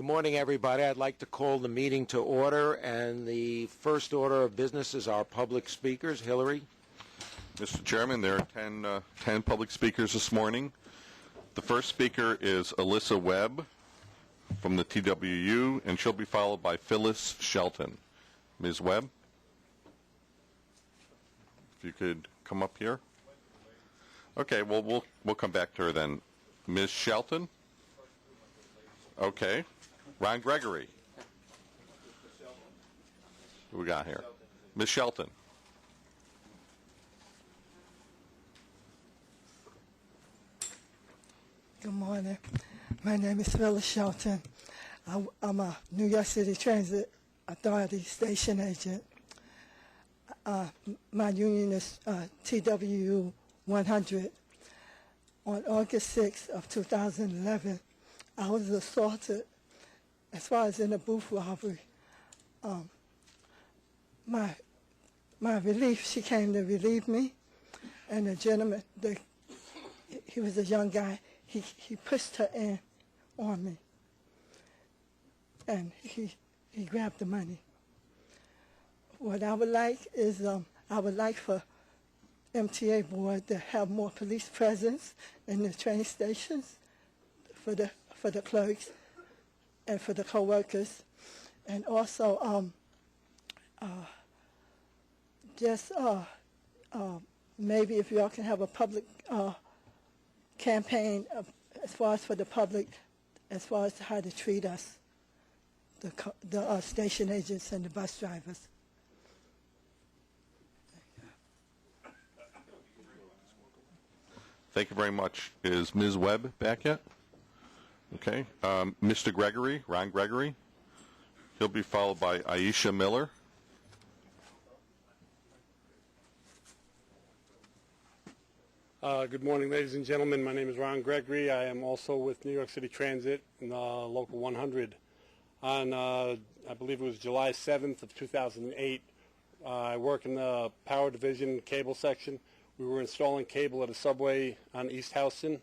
Good morning, everybody. I'd like to call the meeting to order, and the first order of business is our public speakers. Hillary? Mr. Chairman, there are 10 public speakers this morning. The first speaker is Alyssa Webb from the TWU, and she'll be followed by Phyllis Shelton. Ms. Webb, if you could come up here. Okay, well, we'll come back to her then. Ms. Shelton? Okay. Ron Gregory. Who we got here? Ms. Shelton. Good morning. My name is Phyllis Shelton. I'm a New York City Transit Authority station agent. My union is TWU 100. On August 6th of 2011, I was assaulted as far as in a booth robbery. My relief, she came to relieve me, and the gentleman, he was a young guy, he pushed her in on me, and he grabbed the money. What I would like is, I would like for MTA Board to have more police presence in the train stations for the clerks and for the co-workers, and also maybe if y'all can have a public campaign as far as for the public, as far as how to treat us, the station agents and the bus drivers. Thank you very much. Is Ms. Webb back yet? Okay. Mr. Gregory, Ron Gregory. He'll be followed by Aisha Miller. Good morning, ladies and gentlemen. My name is Ron Gregory. I am also with New York City Transit in Local 100. On, I believe it was July 7th of 2008, I work in the power division cable section. We were installing cable at a subway on East Houston,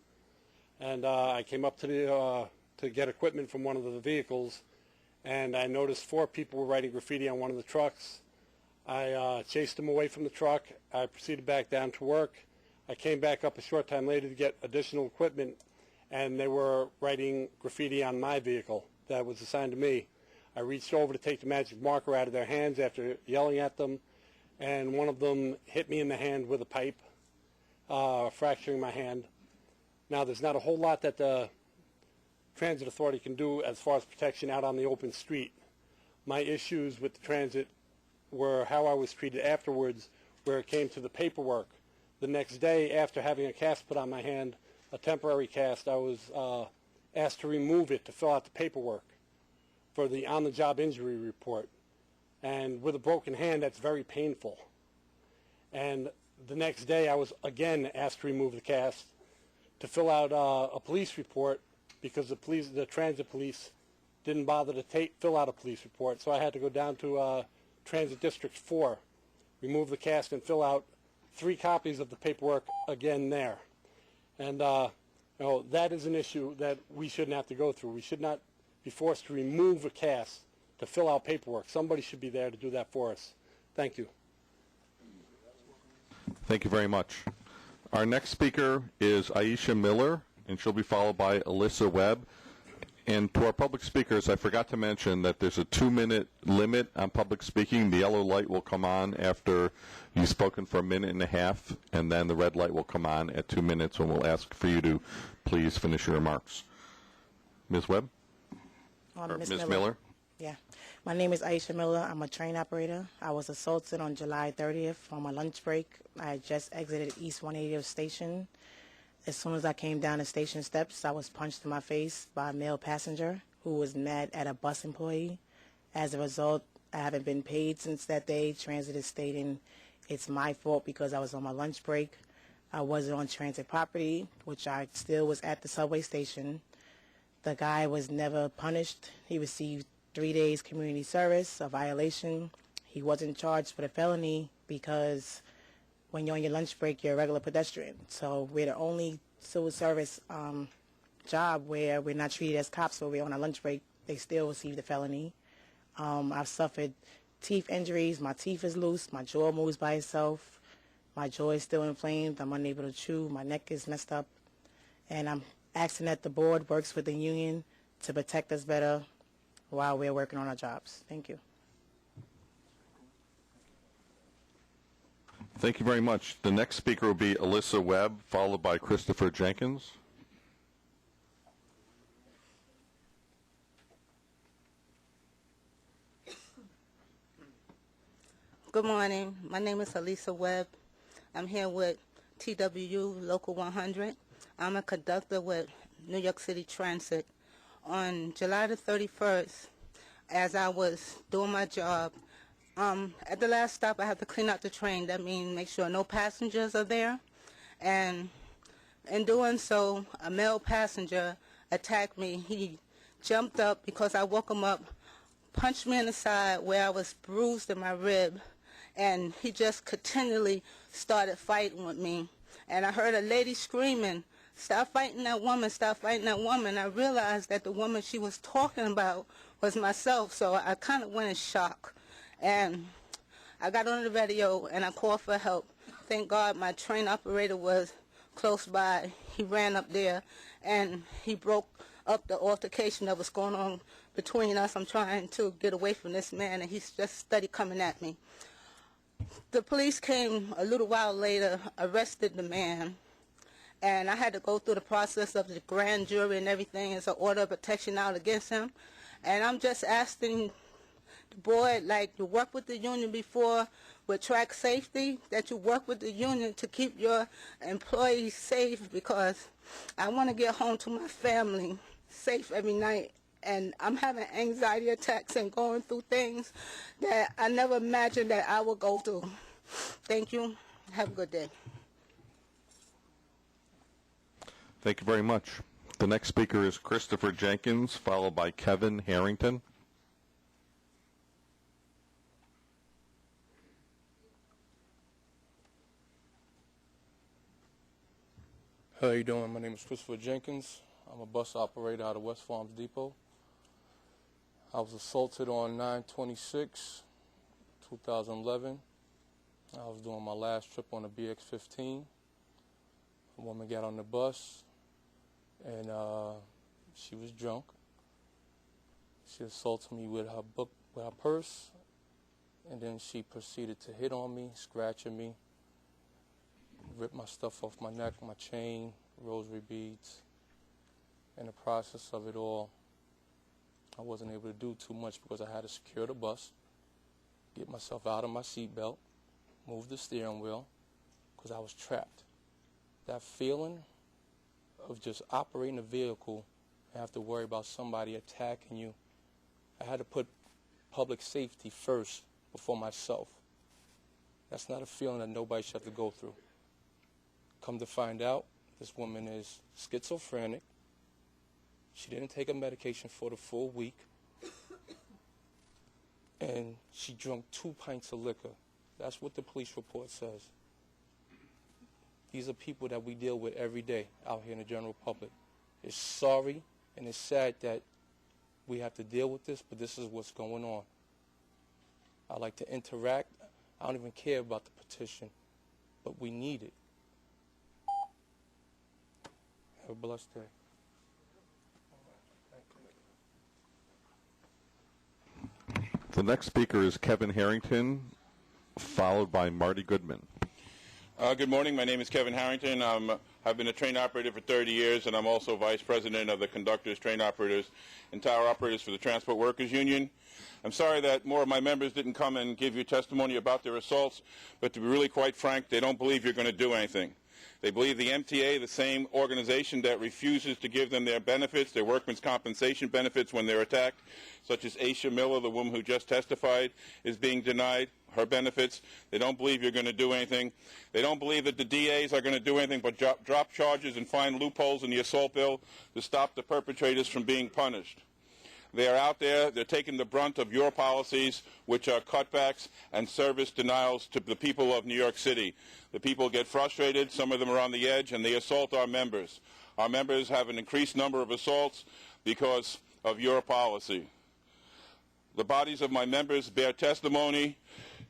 and I came up to get equipment from one of the vehicles, and I noticed 4 people were writing graffiti on one of the trucks. I chased them away from the truck. I proceeded back down to work. I came back up a short time later to get additional equipment, and they were writing graffiti on my vehicle that was assigned to me. I reached over to take the magic marker out of their hands after yelling at them, and one of them hit me in the hand with a pipe, fracturing my hand. Now, there's not a whole lot that the Transit Authority can do as far as protection out on the open street. My issues with the transit were how I was treated afterwards, where it came to the paperwork. The next day, after having a cast put on my hand, a temporary cast, I was asked to remove it to fill out the paperwork for the on-the-job injury report. And with a broken hand, that's very painful. And the next day, I was again asked to remove the cast to fill out a police report because the transit police didn't bother to fill out a police report. So I had to go down to Transit District 4, remove the cast, and fill out 3 copies of the paperwork again there. And that is an issue that we shouldn't have to go through. We should not be forced to remove a cast to fill out paperwork. Somebody should be there to do that for us. Thank you. Thank you very much. Our next speaker is Aisha Miller, and she'll be followed by Alyssa Webb. And to our public speakers, I forgot to mention that there's a 2-minute limit on public speaking. The yellow light will come on after you've spoken for 1.5 minutes, and then the red light will come on at 2 minutes, and we'll ask for you to please finish your remarks. Ms. Webb? Ms. Miller? Yeah. My name is Aisha Miller. I'm a train operator. I was assaulted on July 30th on my lunch break. I had just exited East 180th Station. As soon as I came down the station steps, I was punched in my face by a male passenger who was mad at a bus employee. As a result, I haven't been paid since that day. Transit is stating it's my fault because I was on my lunch break. I wasn't on transit property, which I still was at the subway station. The guy was never punished. He received 3 days community service, a violation. He wasn't charged for the felony because when you're on your lunch break, you're a regular pedestrian. So we're the only civil service job where we're not treated as cops, where we're on our lunch break they still received a felony. I've suffered teeth injuries. My teeth is loose. My jaw moves by itself. My jaw is still inflamed. I'm unable to chew. My neck is messed up. And I'm asking that the board works with the union to protect us better while we're working on our jobs. Thank you. Thank you very much. The next speaker will be Alyssa Webb, followed by Christopher Jenkins. Good morning. My name is Alyssa Webb. I'm here with TWU Local 100. I'm a conductor with New York City Transit. On July the 31st, as I was doing my job, at the last stop I have to clean out the train. That means make sure no passengers are there. And in doing so, a male passenger attacked me. He jumped up because I woke him up, punched me in the side where I was bruised in my rib, and he just continually started fighting with me. And I heard a lady screaming, "Stop fighting that woman, stop fighting that woman." I realized that the woman she was talking about was myself, so I kind of went in shock. And I got on the radio and I called for help. Thank God my train operator was close by. He ran up there and he broke up the altercation that was going on between us. I'm trying to get away from this man and he's just steady coming at me. The police came a little while later, arrested the man, and I had to go through the process of the grand jury and everything as an order of protection out against him. And I'm just asking the board, like you work with the union before with track safety, that you work with the union to keep your employees safe, because I want to get home to my family safe every night. And I'm having anxiety attacks and going through things that I never imagined that I would go through. Thank you. Have a good day. Thank you very much. The next speaker is Christopher Jenkins, followed by Kevin Harrington. How you doing? My name is Christopher Jenkins. I'm a bus operator out of West Farms Depot. I was assaulted on 9/26/2011. I was doing my last trip on a BX-15. A woman got on the bus and she was drunk. She assaulted me with her purse, and then she proceeded to hit on me, scratching me, rip my stuff off my neck, my chain, rosary beads. In the process of it all, I wasn't able to do too much because I had to secure the bus, get myself out of my seatbelt, move the steering wheel, because I was trapped. That feeling of just operating a vehicle and have to worry about somebody attacking you, I had to put public safety first before myself. That's not a feeling that nobody should have to go through. Come to find out, this woman is schizophrenic. She didn't take her medication for the full week. And she drank 2 pints of liquor. That's what the police report says. These are people that we deal with every day out here in the general public. It's sorry and it's sad that we have to deal with this, but this is what's going on. I like to interact. I don't even care about the petition, but we need it. Have a blessed day. The next speaker is Kevin Harrington, followed by Marty Goodman. Good morning. My name is Kevin Harrington. I've been a train operator for 30 years, and I'm also vice president of the conductors, train operators, and tower operators for the Transport Workers Union. I'm sorry that more of my members didn't come and give you testimony about their assaults, but to be really quite frank, they don't believe you're going to do anything. They believe the MTA, the same organization that refuses to give them their benefits, their workmen's compensation benefits when they're attacked, such as Aisha Miller, the woman who just testified, is being denied her benefits. They don't believe you're going to do anything. They don't believe that the DAs are going to do anything but drop charges and find loopholes in the assault bill to stop the perpetrators from being punished. They are out there, they're taking the brunt of your policies, which are cutbacks and service denials to the people of New York City. The people get frustrated, some of them are on the edge, and they assault our members. Our members have an increased number of assaults because of your policy. The bodies of my members bear testimony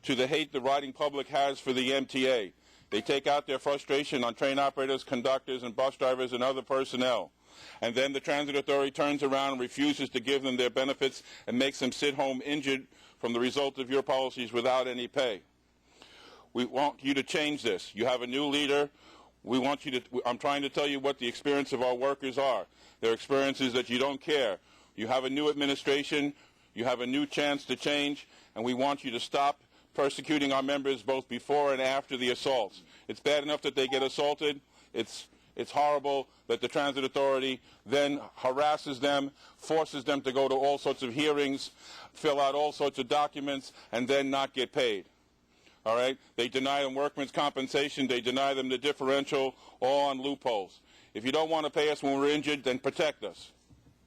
to the hate the riding public has for the MTA. They take out their frustration on train operators, conductors, and bus drivers and other personnel. And then the Transit Authority turns around and refuses to give them their benefits and makes them sit home injured from the result of your policies without any pay. We want you to change this. You have a new leader. We want you to, I'm trying to tell you what the experience of our workers are. Their experience is that you don't care. You have a new administration. You have a new chance to change, and we want you to stop persecuting our members both before and after the assaults. It's bad enough that they get assaulted. It's horrible that the Transit Authority then harasses them, forces them to go to all sorts of hearings, fill out all sorts of documents, and then not get paid. All right? They deny them workman's compensation. They deny them the differential, all on loopholes. If you don't want to pay us when we're injured, then protect us.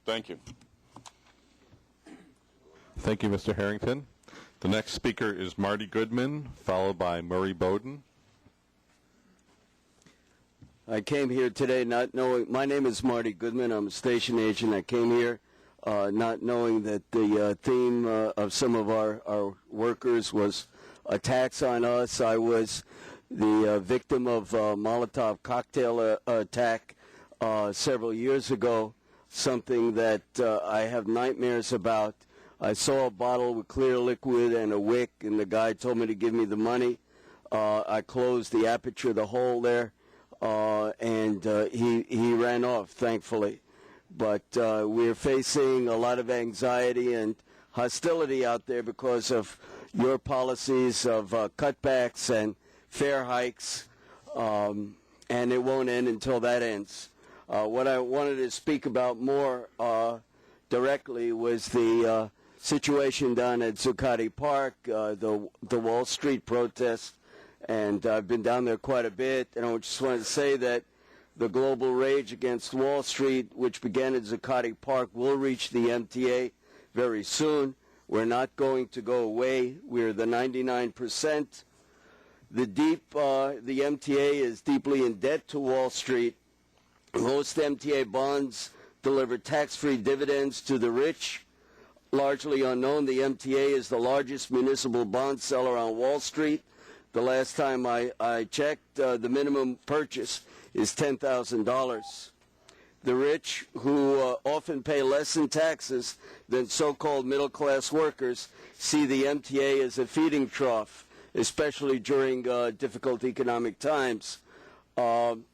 Thank you. Thank you, Mr. Harrington. The next speaker is Marty Goodman, followed by Murray Bowden. I came here today not knowing, my name is Marty Goodman, I'm a station agent. I came here not knowing that the theme of some of our workers was attacks on us. I was the victim of a Molotov cocktail attack several years ago, something that I have nightmares about. I saw a bottle with clear liquid and a wick, and the guy told me to give me the money. I closed the aperture, the hole there, and he ran off, thankfully. But we're facing a lot of anxiety and hostility out there because of your policies of cutbacks and fare hikes, and it won't end until that ends. What I wanted to speak about more directly was the situation down at Zuccotti Park, the Wall Street protest, and I've been down there quite a bit, and I just wanted to say that the global rage against Wall Street, which began at Zuccotti Park, will reach the MTA very soon. We're not going to go away. We're the 99%. The MTA is deeply in debt to Wall Street. Most MTA bonds deliver tax-free dividends to the rich. Largely unknown, the MTA is the largest municipal bond seller on Wall Street. The last time I checked, the minimum purchase is $10,000. The rich, who often pay less in taxes than so-called middle-class workers, see the MTA as a feeding trough, especially during difficult economic times. In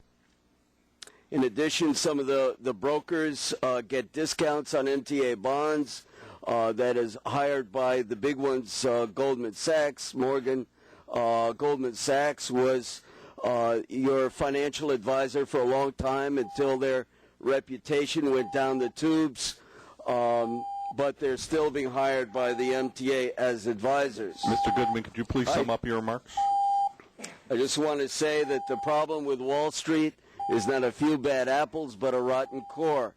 addition, some of the brokers get discounts on MTA bonds. That is hired by the big ones, Goldman Sachs, Morgan. Goldman Sachs was your financial advisor for a long time until their reputation went down the tubes, but they're still being hired by the MTA as advisors. Mr. Goodman, could you please sum up your remarks? I just want to say that the problem with Wall Street is not a few bad apples, but a rotten core.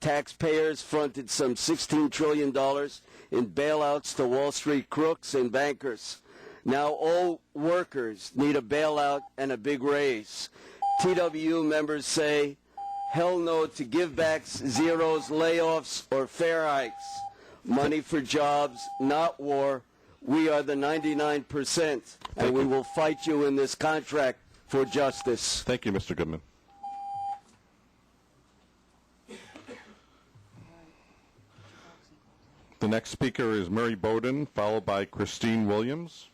Taxpayers fronted some $16 trillion in bailouts to Wall Street crooks and bankers. Now all workers need a bailout and a big raise. TWU members say, hell no to givebacks, zeros, layoffs, or fare hikes. Money for jobs, not war. We are the 99%, and we will fight you in this contract for justice. Thank you, Mr. Goodman. The next speaker is Murray Bowden, followed by Christine Williams.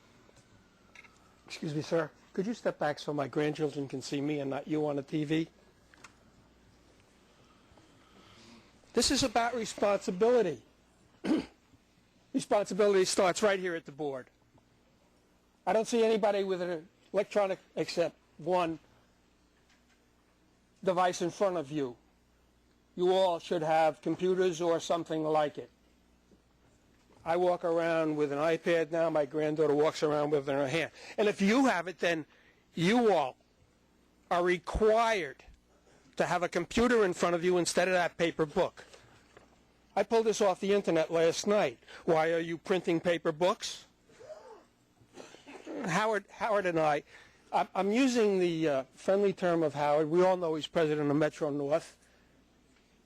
Excuse me, sir. Could you step back so my grandchildren can see me and not you on the TV? This is about responsibility. Responsibility starts right here at the board. I don't see anybody with an electronic except one device in front of you. You all should have computers or something like it. I walk around with an iPad now. My granddaughter walks around with it in her hand. And if you have it, then you all are required to have a computer in front of you instead of that paper book. I pulled this off the internet last night. Why are you printing paper books? Howard and I'm using the friendly term of Howard. We all know he's president of Metro North.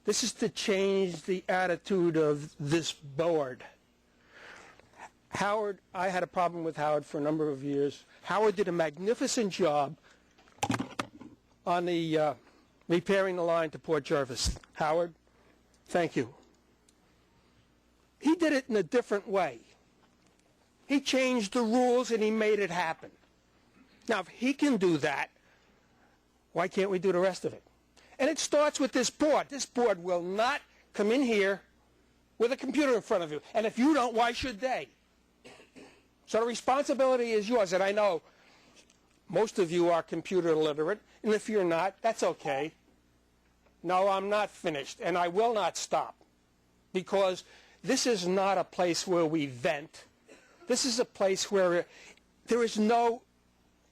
This is to change the attitude of this board. Howard, I had a problem with Howard for a number of years. Howard did a magnificent job on the repairing the line to Port Jervis. Howard, thank you. He did it in a different way. He changed the rules and he made it happen. Now, if he can do that, why can't we do the rest of it? And it starts with this board. This board will not come in here with a computer in front of you. And if you don't, why should they? So the responsibility is yours. And I know most of you are computer illiterate. And if you're not, that's okay. No, I'm not finished. And I will not stop. Because this is not a place where we vent. This is a place where there is no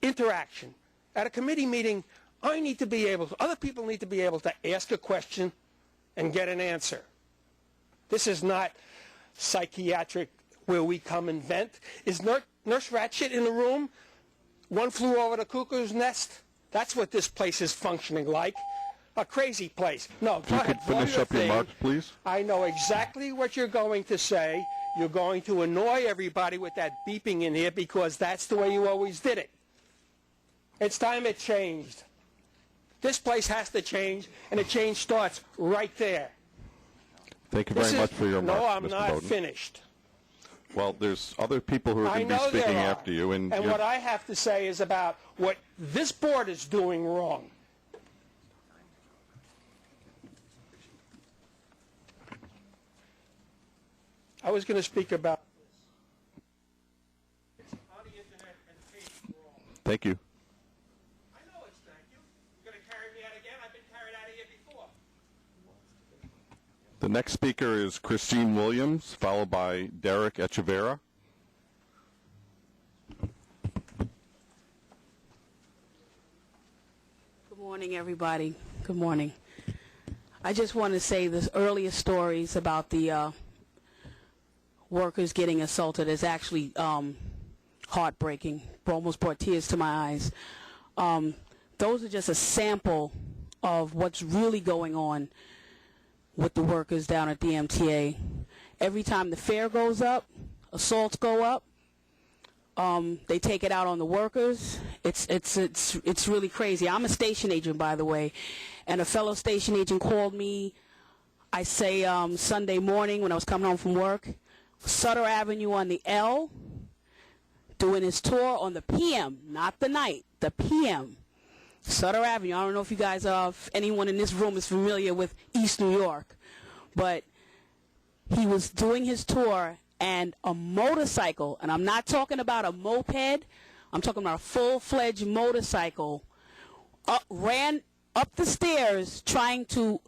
interaction. At a committee meeting, I need to be able to, other people need to be able to ask a question and get an answer. This is not psychiatric where we come and vent. Is Nurse Ratchet in the room? One flew over the cuckoo's nest? That's what this place is functioning like. A crazy place. No, go ahead. If you could finish up your remarks, please. I know exactly what you're going to say. You're going to annoy everybody with that beeping in here because that's the way you always did it. It's time it changed. This place has to change, and the change starts right there. Thank you very much for your remarks, No, I'm Mr. not Bowden. finished. Well, there's other people who are I going to know be speaking there are. after you. And what I have to say is about what this board is doing wrong. I was going to speak about this. On the internet and paid wrong. thank you. I know it's thank you. You're going to carry me out again? I've been carried out of here before. The next speaker is Christine Williams, followed by Derek Echeverra. Good morning, everybody. Good morning. I just want to say the earlier stories about the workers getting assaulted is actually heartbreaking. Almost brought tears to my eyes. Those are just a sample of what's really going on with the workers down at the MTA. Every time the fare goes up, assaults go up. They take it out on the workers. It's really crazy. I'm a station agent, by the way, and a fellow station agent called me, I say Sunday morning when I was coming home from work, Sutter Avenue on the L, doing his tour on the PM, not the night, the PM. Sutter Avenue. I don't know if you guys anyone in this room is familiar with East New York, but he was doing his tour and a motorcycle, and I'm not talking about a moped, I'm talking about a full-fledged motorcycle, ran up the stairs trying to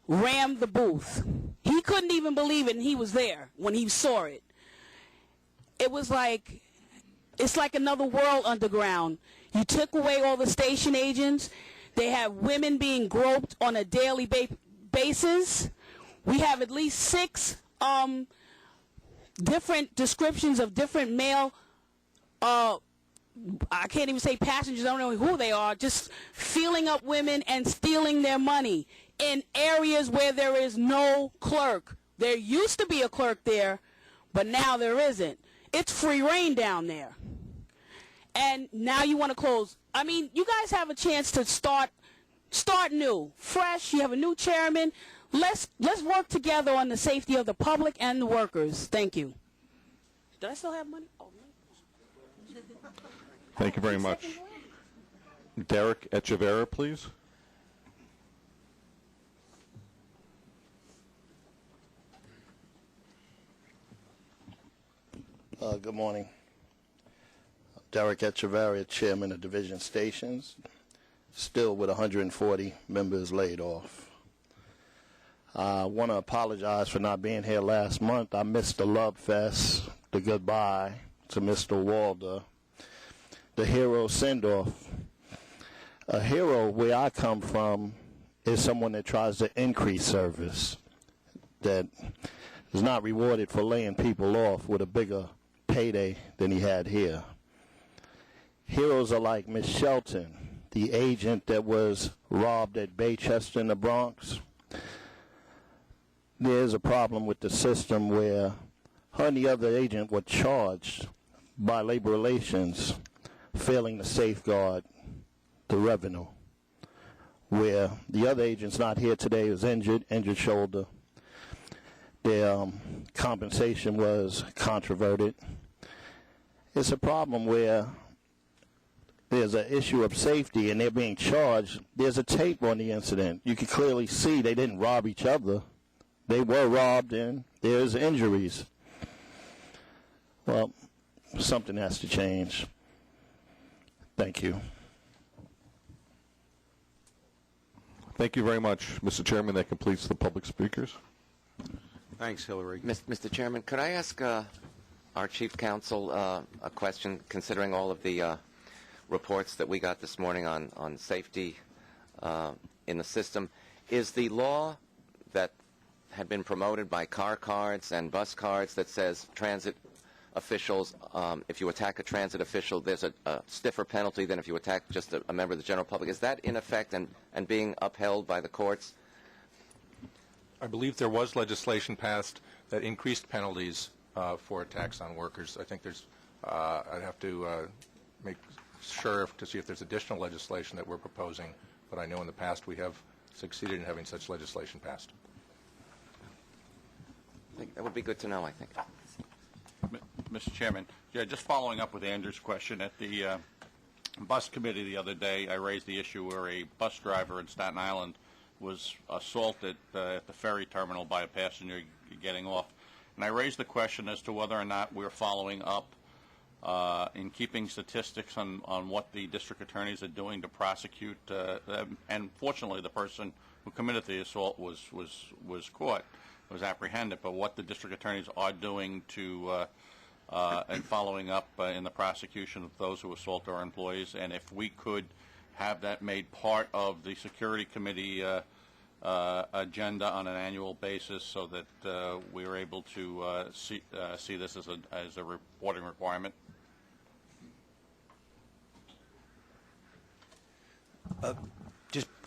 ram the booth. He couldn't even believe it, and he was there when he saw it. It was like, it's like another world underground. You took away all the station agents. They have women being groped on a daily basis. We have at least 6 different descriptions of different male, I can't even say passengers, I don't know who they are, just feeling up women and stealing their money in areas where there is no clerk. There used to be a clerk there, but now there isn't. It's free reign down there. And now you want to close. I mean, you guys have a chance to start new, fresh. You have a new chairman. Let's work together on the safety of the public and the workers. Thank you. Did I still have money? Oh, Thank you very much. Derek Echeverra, please. Good morning. Derek Echeverria, Chairman of Division Stations, still with 140 members laid off. I want to apologize for not being here last month. I missed the Love Fest, the goodbye to Mr. Walder, the hero send-off. A hero, where I come from, is someone that tries to increase service, that is not rewarded for laying people off with a bigger payday than he had here. Heroes are like Miss Shelton, the agent that was robbed at Baychester in the Bronx. there's a problem with the system where her and the other agent were charged by labor relations failing to safeguard the revenue, where the other agent's not here today, was injured shoulder. Their compensation was controverted. It's a problem where there's an issue of safety and they're being charged. There's a tape on the incident. You can clearly see they didn't rob each other. They were robbed and there's injuries. Well, something has to change. Thank you. Thank you very much, Mr. Chairman. That completes the public speakers. Thanks, Hillary. Mr. Chairman, could I ask our Chief Counsel a question, considering all of the reports that we got this morning on safety in the system? Is the law that had been promoted by car cards and bus cards that says transit officials, if you attack a transit official, there's a stiffer penalty than if you attack just a member of the general public, is that in effect and being upheld by the courts? I believe there was legislation passed that increased penalties for attacks on workers. I think there's, I'd have to make sure to see if there's additional legislation that we're proposing, but I know in the past we have succeeded in having such legislation passed. I think that would be good to know, I think. Mr. Chairman, yeah, just following up with Andrew's question, at the bus committee the other day, I raised the issue where a bus driver in Staten Island was assaulted at the ferry terminal by a passenger getting off. And I raised the question as to whether or not we're following up in keeping statistics on what the district attorneys are doing to prosecute. And fortunately, the person who committed the assault was caught, was apprehended. But what the district attorneys are doing to and following up in the prosecution of those who assault our employees, and if we could have that made part of the security committee agenda on an annual basis, so that we are able to see this as a reporting requirement.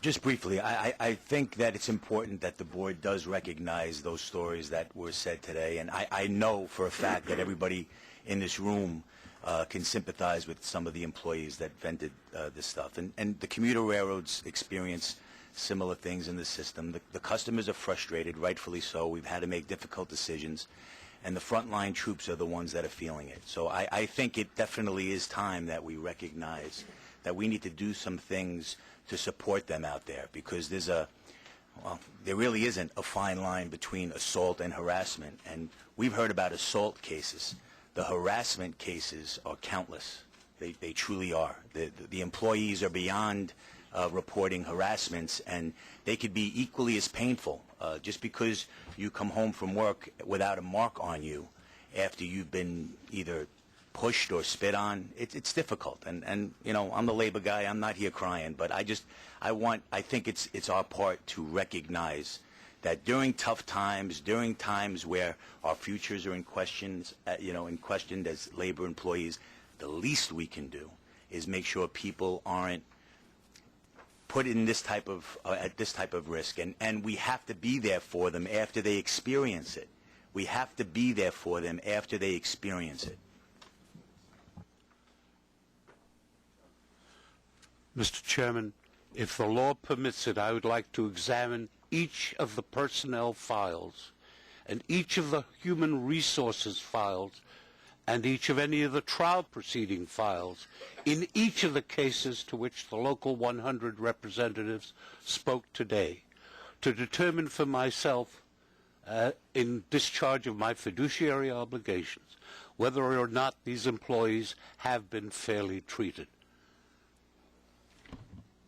Just briefly, I think that it's important that the board does recognize those stories that were said today, and I know for a fact that everybody in this room can sympathize with some of the employees that vented this stuff. And the commuter railroads experience similar things in the system. The customers are frustrated, rightfully so. We've had to make difficult decisions, and the frontline troops are the ones that are feeling it. So I think it definitely is time that we recognize that we need to do some things to support them out there, because there really isn't a fine line between assault and harassment. And we've heard about assault cases. The harassment cases are countless. They truly are. The employees are beyond reporting harassments, and they could be equally as painful. Just because you come home from work without a mark on you after you've been either pushed or spit on, it's difficult. And you know, I'm the labor guy. I'm not here crying, but I think it's our part to recognize that during tough times, during times where our futures are in questioned as labor employees, the least we can do is make sure people aren't put in this type of at this type of risk, and we have to be there for them after they experience it. We have to be there for them after they experience it. Mr. Chairman, if the law permits it, I would like to examine each of the personnel files and each of the human resources files and each of any of the trial proceeding files in each of the cases to which the Local 100 representatives spoke today, to determine for myself, in discharge of my fiduciary obligations, whether or not these employees have been fairly treated.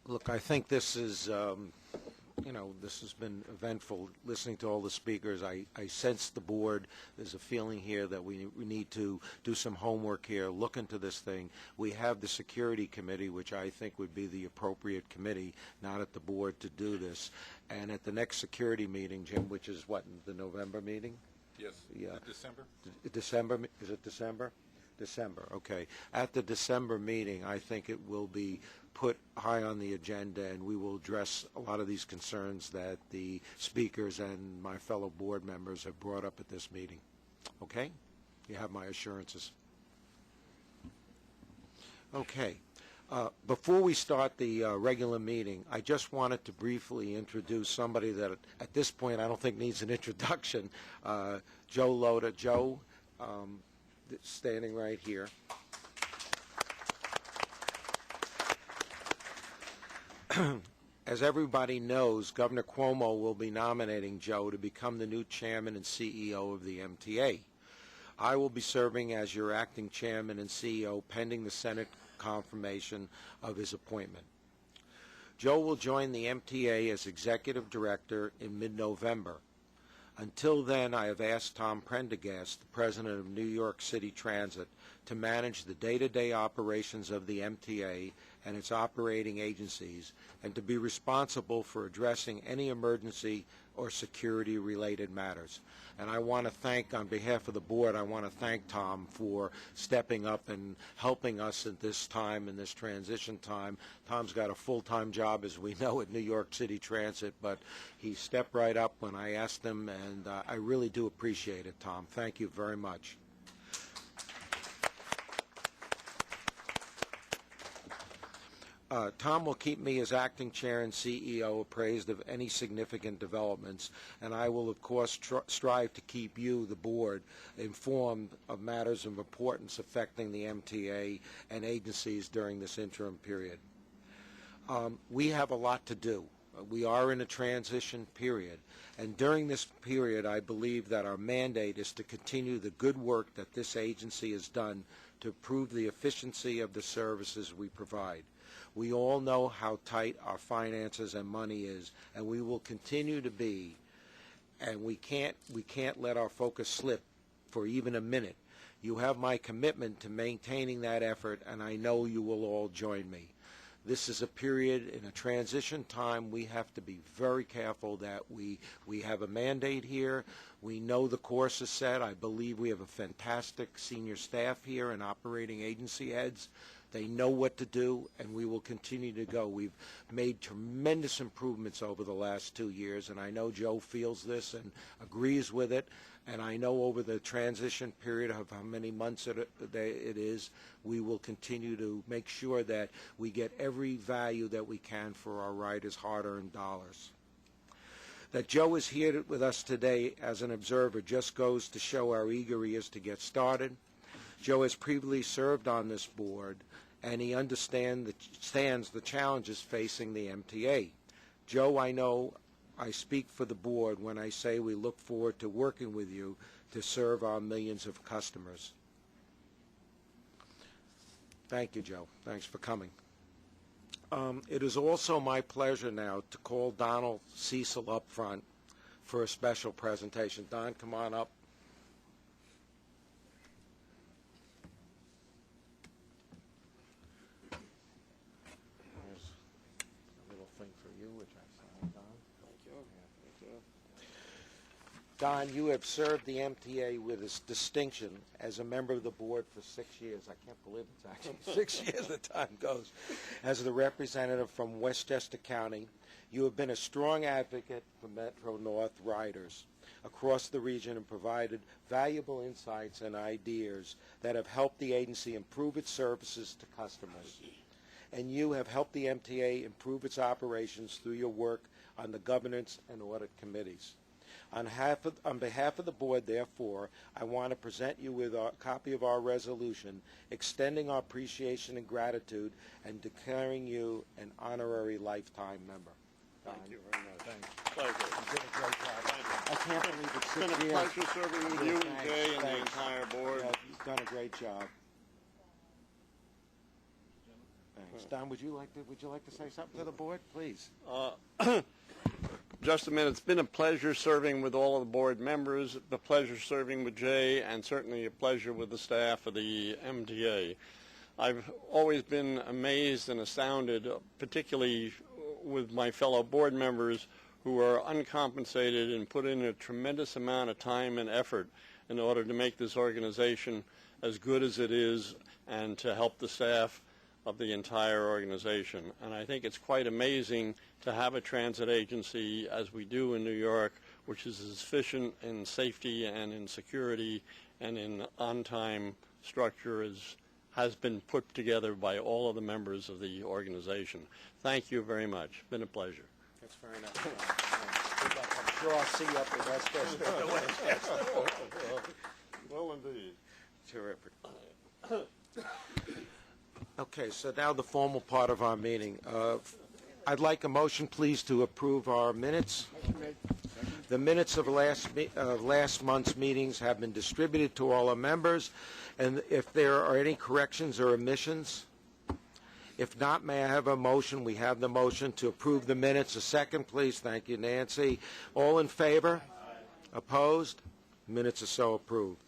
Look, I think this is, this has been eventful, listening to all the speakers. I sense the board. There's a feeling here that we need to do some homework here, look into this thing. We have the security committee, which I think would be the appropriate committee, not at the board, to do this. And at the next security meeting, Jim, which is what, the November meeting? Yes. Yeah. December? December, is it December? December, okay. At the December meeting, I think it will be put high on the agenda, and we will address a lot of these concerns that the speakers and my fellow board members have brought up at this meeting. Okay? You have my assurances. Okay. Before we start the regular meeting, I just wanted to briefly introduce somebody that at this point I don't think needs an introduction, Joe Loda. Joe, standing right here. As everybody knows, Governor Cuomo will be nominating Joe to become the new chairman and CEO of the MTA. I will be serving as your acting chairman and CEO pending the Senate confirmation of his appointment. Joe will join the MTA as executive director in mid-November. Until then, I have asked Tom Prendergast, the president of New York City Transit, to manage the day-to-day operations of the MTA and its operating agencies, and to be responsible for addressing any emergency or security-related matters. And I want to thank, on behalf of the board, I want to thank Tom for stepping up and helping us at this time, in this transition time. Tom's got a full-time job, as we know, at New York City Transit, but he stepped right up when I asked him, and I really do appreciate it, Tom. Thank you very much. Tom will keep me as acting chair and CEO appraised of any significant developments, and I will, of course, strive to keep you, the board, informed of matters of importance affecting the MTA and agencies during this interim period. We have a lot to do. We are in a transition period, and during this period, I believe that our mandate is to continue the good work that this agency has done to improve the efficiency of the services we provide. We all know how tight our finances and money is, and we will continue to be, and we can't let our focus slip for even a minute. You have my commitment to maintaining that effort, and I know you will all join me. This is a period in a transition time. We have to be very careful that we have a mandate here. We know the course is set. I believe we have a fantastic senior staff here and operating agency heads. They know what to do, and we will continue to go. We've made tremendous improvements over the last 2 years, and I know Joe feels this and agrees with it. And I know over the transition period of how many months it is, we will continue to make sure that we get every value that we can for our riders' hard-earned dollars. That Joe is here with us today as an observer just goes to show how eager he is to get started. Joe has previously served on this board, and he understands the challenges facing the MTA. Joe, I know I speak for the board when I say we look forward to working with you to serve our millions of customers. Thank you, Joe. Thanks for coming. It is also my pleasure now to call Donald Cecil up front for a special presentation. Don, come on up. Don, you have served the MTA with distinction as a member of the board for 6 years. I can't believe it's actually 6 years, the time goes. As the representative from Westchester County, you have been a strong advocate for Metro North riders across the region and provided valuable insights and ideas that have helped the agency improve its services to customers. And you have helped the MTA improve its operations through your work on the governance and audit committees. On behalf of the board, therefore, I want to present you with a copy of our resolution extending our appreciation and gratitude and declaring you an honorary lifetime member. Thank you very much. Thanks. Pleasure. You did a great job. I can't believe it's 6 years. It's been a pleasure serving with you and Jay and the entire board. Yeah, you've done a great job. Thanks. Don, would you like to say something to the board, please? Just a minute. It's been a pleasure serving with all of the board members, a pleasure serving with Jay, and certainly a pleasure with the staff of the MTA. I've always been amazed and astounded, particularly with my fellow board members who are uncompensated and put in a tremendous amount of time and effort in order to make this organization as good as it is and to help the staff of the entire organization. And I think it's quite amazing to have a transit agency, as we do in New York, which is as efficient in safety and in security and in on-time structure as has been put together by all of the members of the organization. Thank you very much. Been a pleasure. That's very nice. Good luck. I'm sure I'll see you up at Westchester. Well, indeed. Terrific. Okay, so now the formal part of our meeting. I'd like a motion, please, to approve our minutes. The minutes of last month's meetings have been distributed to all our members, and if there are any corrections or omissions, if not, may I have a motion? We have the motion to approve the minutes. A second, please. Thank you, Nancy. All in favor? Opposed? Minutes are so approved.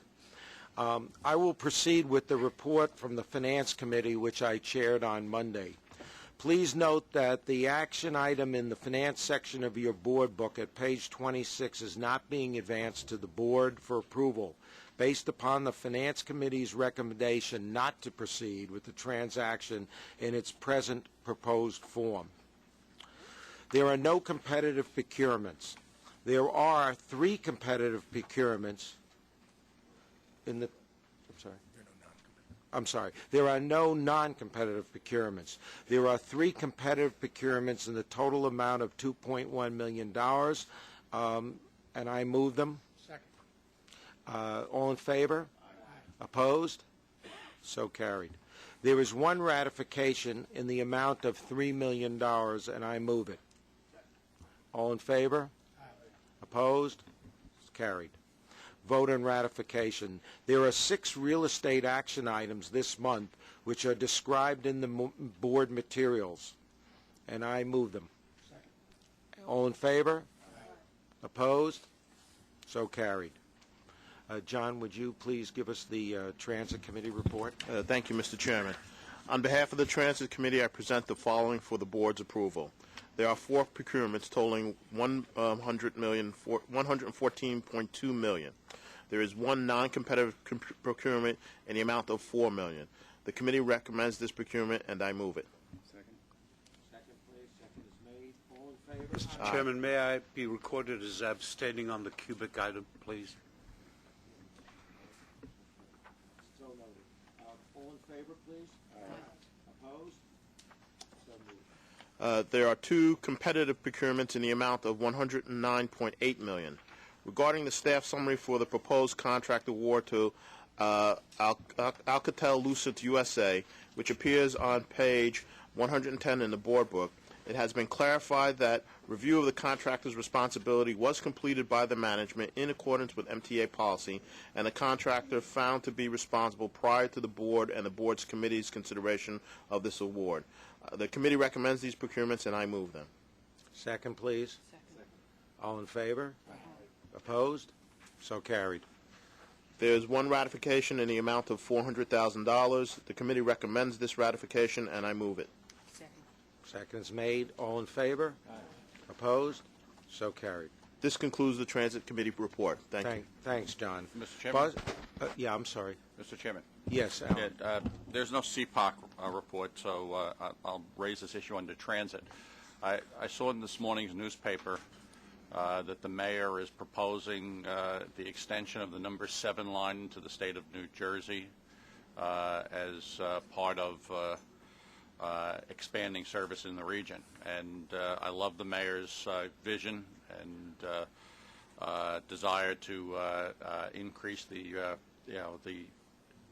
I will proceed with the report from the Finance Committee, which I chaired on Monday. Please note that the action item in the Finance section of your board book at page 26 is not being advanced to the board for approval, based upon the Finance Committee's recommendation not to proceed with the transaction in its present proposed form. There are no competitive procurements. There are 3 competitive procurements in the, there are no non-competitive procurements. There are 3 competitive procurements in the total amount of $2.1 million, and I move them. Second. All in favor? Aye. Opposed? So carried. There is 1 ratification in the amount of $3 million, and I move it. All in favor? Aye. Opposed? Carried. Vote on ratification. There are 6 real estate action items this month which are described in the board materials, and I move them. Second. All in favor? Aye. Opposed? So carried. John, would you please give us the Transit Committee report? Thank you, Mr. Chairman. On behalf of the Transit Committee, I present the following for the board's approval. There are 4 procurements totaling $114.2 million. There is 1 non-competitive procurement in the amount of $4 million. The committee recommends this procurement, and I move it. Second. Second, please. Second is made. All in favor? Mr. Chairman, may I be recorded as abstaining on the cubic item, please? So noted. All in favor, please? Opposed? So moved. There are 2 competitive procurements in the amount of $109.8 million. Regarding the staff summary for the proposed contract award to Alcatel-Lucent USA, which appears on page 110 in the board book, it has been clarified that review of the contractor's responsibility was completed by the management in accordance with MTA policy, and the contractor found to be responsible prior to the board and the board's committee's consideration of this award. The committee recommends these procurements, and I move them. Second, please. Second. All in favor? Aye. Opposed? So carried. There is 1 ratification in the amount of $400,000. The committee recommends this ratification, and I move it. Second. Second is made. All in favor? Aye. Opposed? So carried. This concludes the Transit Committee report. Thank you. Thanks, John. Mr. Chairman? Yeah, I'm sorry. Mr. Chairman? Yes, Alan. There's no CPOC report, so I'll raise this issue under transit. I saw in this morning's newspaper that the mayor is proposing the extension of the number 7 line to the state of New Jersey as part of expanding service in the region. And I love the mayor's vision and desire to increase the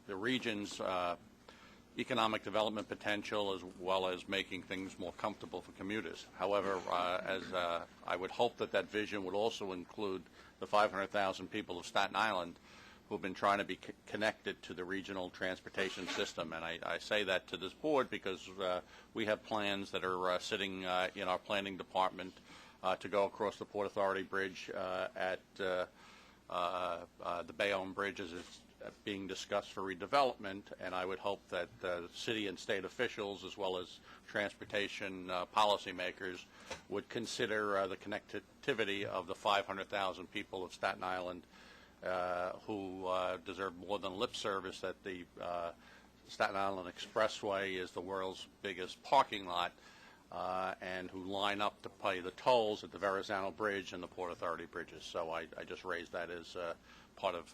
region's economic development potential, as well as making things more comfortable for commuters. However, I would hope that vision would also include the 500,000 people of Staten Island who have been trying to be connected to the regional transportation system. And I say that to this board because we have plans that are sitting in our planning department to go across the Port Authority Bridge at the Bayonne Bridge as it's being discussed for redevelopment, and I would hope that city and state officials, as well as transportation policymakers, would consider the connectivity of the 500,000 people of Staten Island who deserve more than lip service that the Staten Island Expressway is the world's biggest parking lot, and who line up to pay the tolls at the Verrazano Bridge and the Port Authority bridges. So I just raised that as part of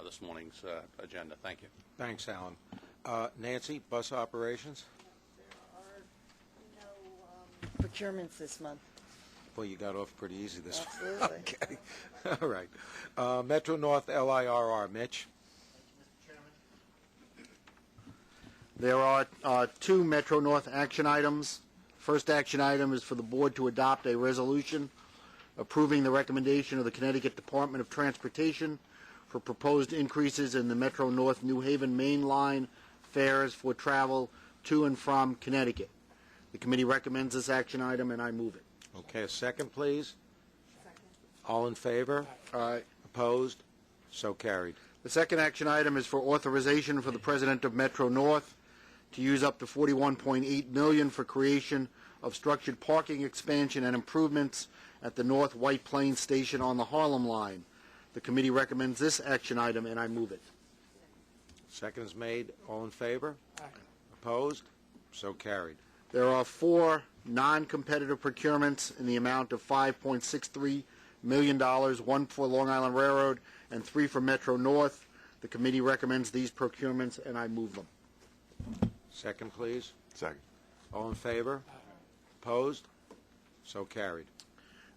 this morning's agenda. Thank you. Thanks, Alan. Nancy, bus operations? Procurements this month. Well, you got off pretty easy this one. Absolutely. Okay. All right. Metro North LIRR, Mitch. There are two Metro North action items. First action item is for the board to adopt a resolution approving the recommendation of the Connecticut Department of Transportation for proposed increases in the Metro North New Haven Main Line fares for travel to and from Connecticut. The committee recommends this action item, and I move it. Okay, a second, please. Second. All in favor? Aye. Opposed? So carried. The second action item is for authorization for the President of Metro North to use up to $41.8 million for creation of structured parking expansion and improvements at the North White Plains Station on the Harlem Line. The committee recommends this action item, and I move it. Second is made. All in favor? Aye. Opposed? So carried. There are 4 non-competitive procurements in the amount of $5.63 million, 1 for Long Island Railroad and 3 for Metro North. The committee recommends these procurements, and I move them. Second, please. Second. All in favor? Opposed? So carried.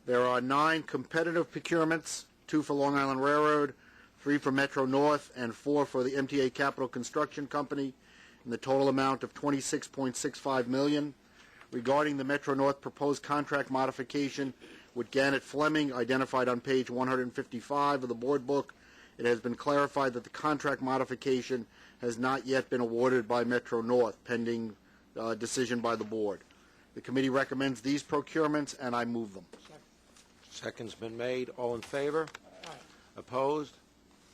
There are 9 competitive procurements, 2 for Long Island Railroad, 3 for Metro North, and 4 for the MTA Capital Construction Company, in the total amount of $26.65 million. Regarding the Metro North proposed contract modification with Gannett Fleming, identified on page 155 of the board book, it has been clarified that the contract modification has not yet been awarded by Metro North, pending decision by the board. The committee recommends these procurements, and I move them. Second's been made. All in favor? Aye. Opposed?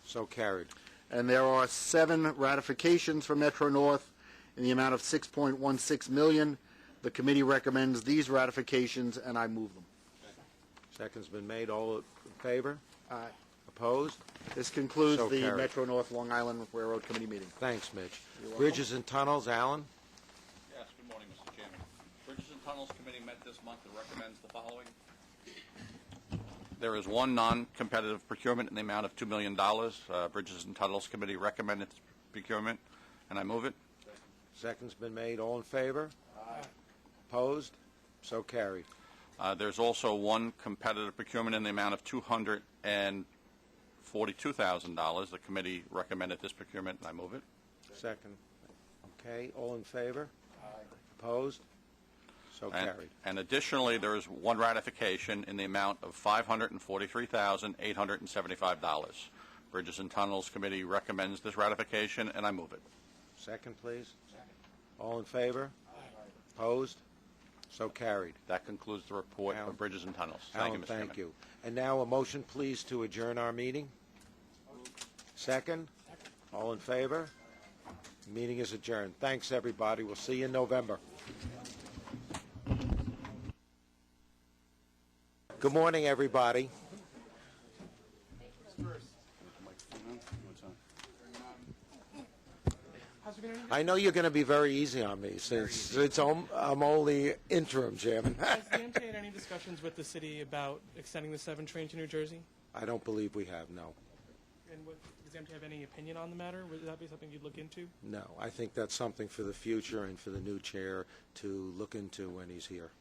So carried. And there are 7 ratifications for Metro North in the amount of $6.16 million. The committee recommends these ratifications, and I move them. Second's been made. All in favor? Aye. Opposed? This concludes So the carried. Metro North Long Island Railroad Committee meeting. Thanks, Mitch. You're welcome. Bridges and Tunnels, Alan? Yes, good morning, Mr. Chairman. Bridges and Tunnels Committee met this month and recommends the following. There is 1 non-competitive procurement in the amount of $2 million. Bridges and Tunnels Committee recommended this procurement, and I move it. Second's been made. All in favor? Aye. Opposed? So carried. There's also 1 competitive procurement in the amount of $242,000. The committee recommended this procurement, and I move it. Second. Okay. All in favor? Aye. Opposed? So carried. And additionally, there is 1 ratification in the amount of $543,875. Bridges and Tunnels Committee recommends this ratification, and I move it. Second, please. Second. All in favor? Aye. Opposed? So carried. That concludes the report of Bridges and Tunnels. Alan, Thank you, Mr. thank Chairman. you. And now a motion, please, to adjourn our meeting. Second? All in favor? Meeting is adjourned. Thanks, everybody. We'll see you in November. Good morning, everybody. I know you're going to be very easy on me since I'm only interim chairman. Has the MTA had any discussions with the city about extending the 7 train to New Jersey? I don't believe we have, no. And does the MTA have any opinion on the matter? Would that be something you'd look into? No, I think that's something for the future and for the new chair to look into when he's here.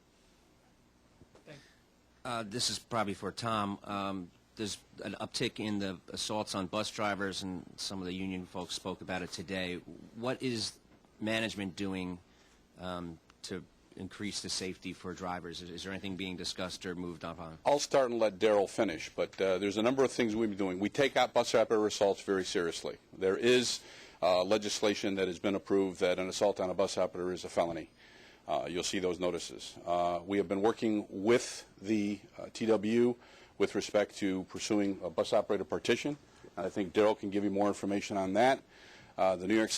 This is probably for Tom. There's an uptick in the assaults on bus drivers, and some of the union folks spoke about it today. What is management doing to increase the safety for drivers? Is there anything being discussed or moved on? I'll start and let Daryl finish, but there's a number of things we've been doing. We take out bus operator assaults very seriously. There is legislation that has been approved that an assault on a bus operator is a felony. You'll see those notices. We have been working with the TW with respect to pursuing a bus operator partition. And I think Daryl can give you more information on that. The New York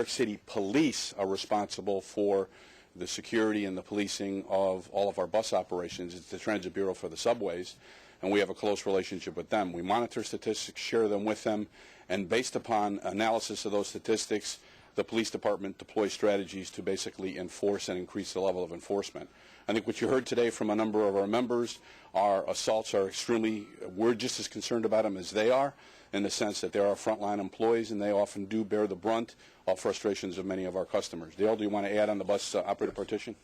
City Police are responsible for the security and the policing of all of our bus operations. It's the Transit Bureau for the subways. and we have a close relationship with them. We monitor statistics, share them with them, and based upon analysis of those statistics, the police department deploys strategies to basically enforce and increase the level of enforcement. I think what you heard today from a number of our members, our assaults are we're just as concerned about them as they are, in the sense that they're our frontline employees and they often do bear the brunt of frustrations of many of our customers. Dale, do you want to add on the bus operator partition?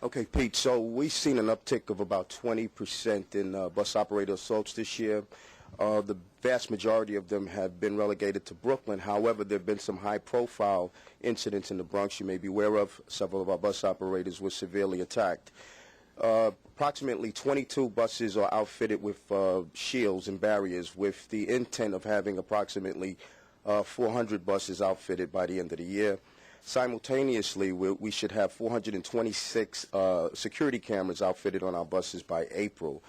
Okay, Pete, so we've seen an uptick of about 20% in bus operator assaults this year. The vast majority of them have been relegated to Brooklyn. However, there have been some high-profile incidents in the Bronx you may be aware of. Several of our bus operators were severely attacked. Approximately 22 buses are outfitted with shields and barriers with the intent of having approximately 400 buses outfitted by the end of the year. Simultaneously, we should have 426 security cameras outfitted on our buses by April.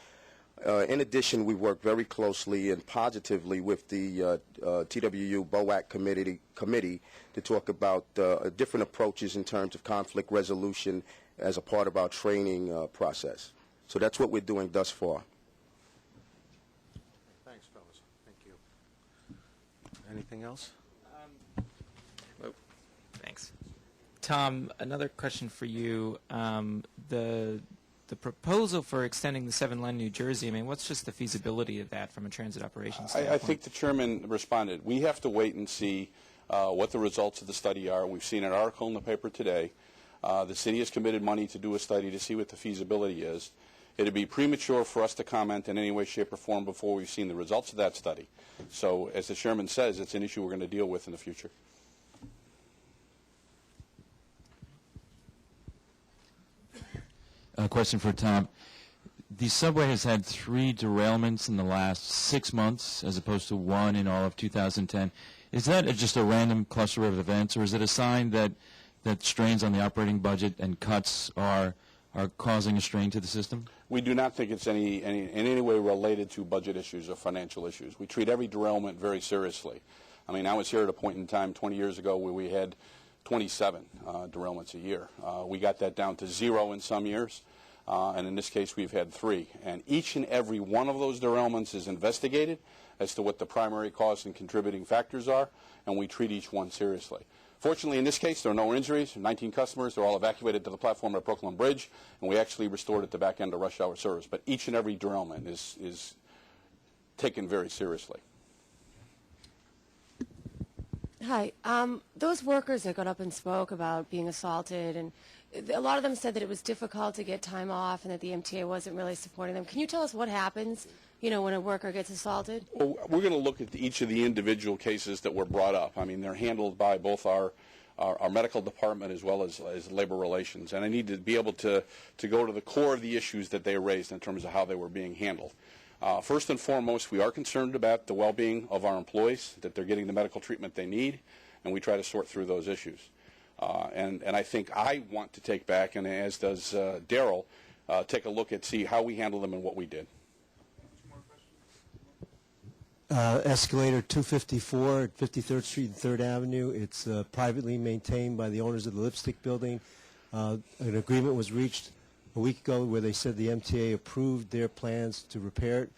In addition, we work very closely and positively with the TWU BOAC committee to talk about different approaches in terms of conflict resolution as a part of our training process. So that's what we're doing thus far. Thanks, fellas. Thank you. Anything else? Thanks. Tom, another question for you. The proposal for extending the 7-lane New Jersey, I mean, what's just the feasibility of that from a transit operations standpoint? I think the chairman responded. We have to wait and see what the results of the study are. We've seen an article in the paper today. The city has committed money to do a study to see what the feasibility is. It would be premature for us to comment in any way, shape, or form before we've seen the results of that study. So, as the chairman says, it's an issue we're going to deal with in the future. A question for Tom. The subway has had 3 derailments in the last 6 months as opposed to 1 in all of 2010. Is that just a random cluster of events, or is it a sign that strains on the operating budget and cuts are causing a strain to the system? We do not think it's in any way related to budget issues or financial issues. We treat every derailment very seriously. I mean, I was here at a point in time 20 years ago where we had 27 derailments a year. We got that down to 0 in some years, and in this case we've had 3. And each and every one of those derailments is investigated as to what the primary cause and contributing factors are, and we treat each one seriously. Fortunately, in this case, there are no injuries. 19 customers. They're all evacuated to the platform at Brooklyn Bridge, and we actually restored it to back end of rush hour service. But each and every derailment is taken very seriously. Hi. Those workers that got up and spoke about being assaulted, and a lot of them said that it was difficult to get time off and that the MTA wasn't really supporting them. Can you tell us what happens, when a worker gets assaulted? Well, we're going to look at each of the individual cases that were brought up. I mean, they're handled by both our medical department as well as labor relations. And I need to be able to go to the core of the issues that they raised in terms of how they were being handled. First and foremost, we are concerned about the well-being of our employees, that they're getting the medical treatment they need, and we try to sort through those issues. And I think I want to take back, and as does Daryl, take a look at see how we handle them and what we did. Escalator 254 at 53rd Street and 3rd Avenue. It's privately maintained by the owners of the Lipstick Building. An agreement was reached a week ago where they said the MTA approved their plans to repair it,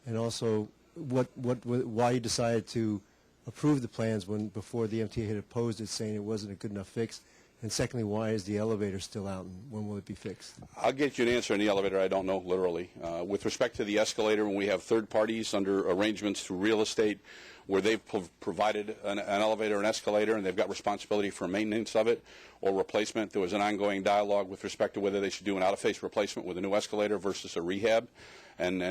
and also why you decided to approve the plans before the MTA had opposed it, saying it wasn't a good enough fix. And secondly, why is the elevator still out, and when will it be fixed? I'll get you an answer on the elevator. I don't know, literally. With respect to the escalator, when we have third parties under arrangements through real estate where they've provided an elevator and escalator and they've got responsibility for maintenance of it or replacement, there was an ongoing dialogue with respect to whether they should do an out-of-face replacement with a new escalator versus a rehab, and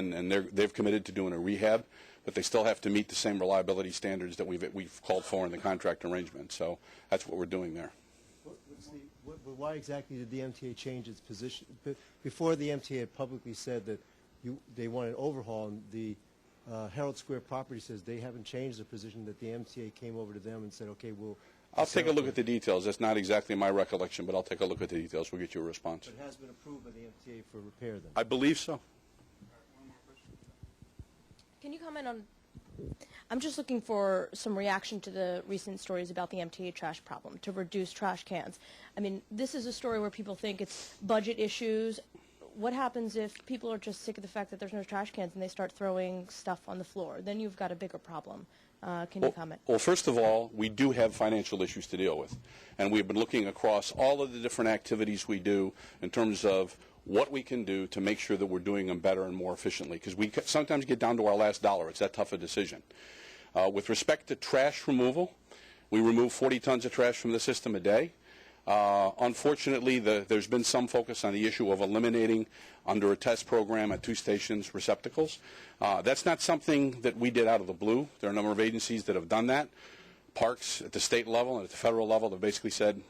they've committed to doing a rehab, but they still have to meet the same reliability standards that we've called for in the contract arrangement. So that's what we're doing there. Why exactly did the MTA change its position? Before, the MTA had publicly said that they wanted an overhaul, and the Herald Square property says they haven't changed their position, that the MTA came over to them and said, okay, I'll take a look at the details. That's not exactly my recollection, but I'll take a look at the details. We'll get you a response. But it has been approved by the MTA for repair then? I believe so. Can you comment on, I'm just looking for some reaction to the recent stories about the MTA trash problem, to reduce trash cans. I mean, this is a story where people think it's budget issues. what happens if people are just sick of the fact that there's no trash cans and they start throwing stuff on the floor? Then you've got a bigger problem. Can you comment? Well, first of all, we do have financial issues to deal with, and we've been looking across all of the different activities we do in terms of what we can do to make sure that we're doing them better and more efficiently, because we sometimes get down to our last dollar. It's that tough a decision. With respect to trash removal, we remove 40 tons of trash from the system a day. Unfortunately, there's been some focus on the issue of eliminating, under a test program at 2 stations, receptacles. That's not something that we did out of the blue. There are a number of agencies that have done that. Parks at the state level and at the federal level have basically said,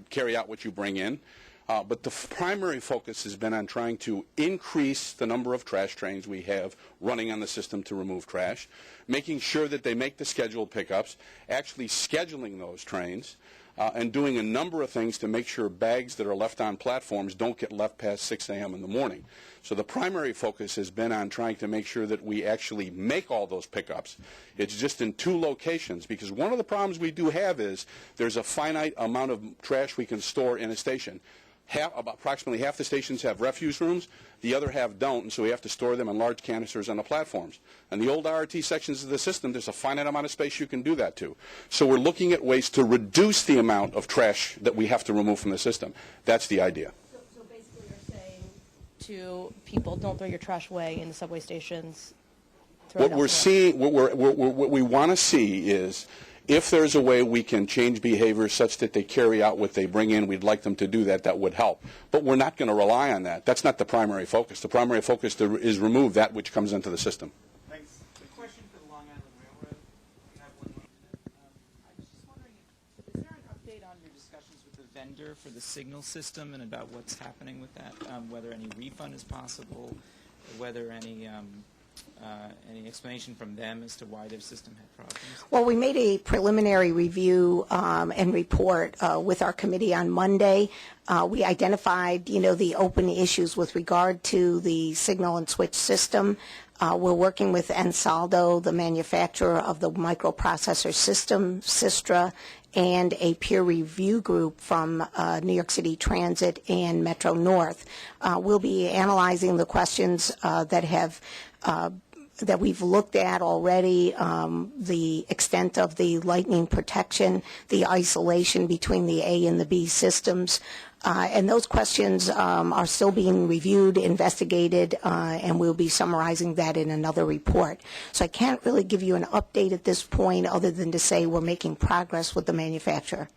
carry out what you bring in. But the primary focus has been on trying to increase the number of trash trains we have running on the system to remove trash, making sure that they make the scheduled pickups, actually scheduling those trains, and doing a number of things to make sure bags that are left on platforms don't get left past 6 a.m. in the morning. So the primary focus has been on trying to make sure that we actually make all those pickups. It's just in 2 locations, because one of the problems we do have is there's a finite amount of trash we can store in a station. Approximately half the stations have refuse rooms, the other half don't, and so we have to store them in large canisters on the platforms. And the old RRT sections of the system, there's a finite amount of space you can do that to. So we're looking at ways to reduce the amount of trash that we have to remove from the system. That's the idea. So basically you're saying to people, don't throw your trash away in the subway stations. What we're seeing, what we want to see is, if there's a way we can change behavior such that they carry out what they bring in, we'd like them to do that. That would help. But we're not going to rely on that. That's not the primary focus. The primary focus is remove that which comes into the system. Thanks. A question for the Long Island Railroad. We have 1 more minute. I was just wondering, is there an update on your discussions with the vendor for the signal system and about what's happening with that, whether any refund is possible, or whether any explanation from them as to why their system had problems? Well, we made a preliminary review and report with our committee on Monday. We identified, the open issues with regard to the signal and switch system. We're working with Ensaldo, the manufacturer of the microprocessor system, Sistra, and a peer review group from New York City Transit and Metro North. We'll be analyzing the questions that we've looked at already, the extent of the lightning protection, the isolation between the A and the B systems. And those questions are still being reviewed, investigated, and we'll be summarizing that in another report. So I can't really give you an update at this point other than to say we're making progress with the manufacturer.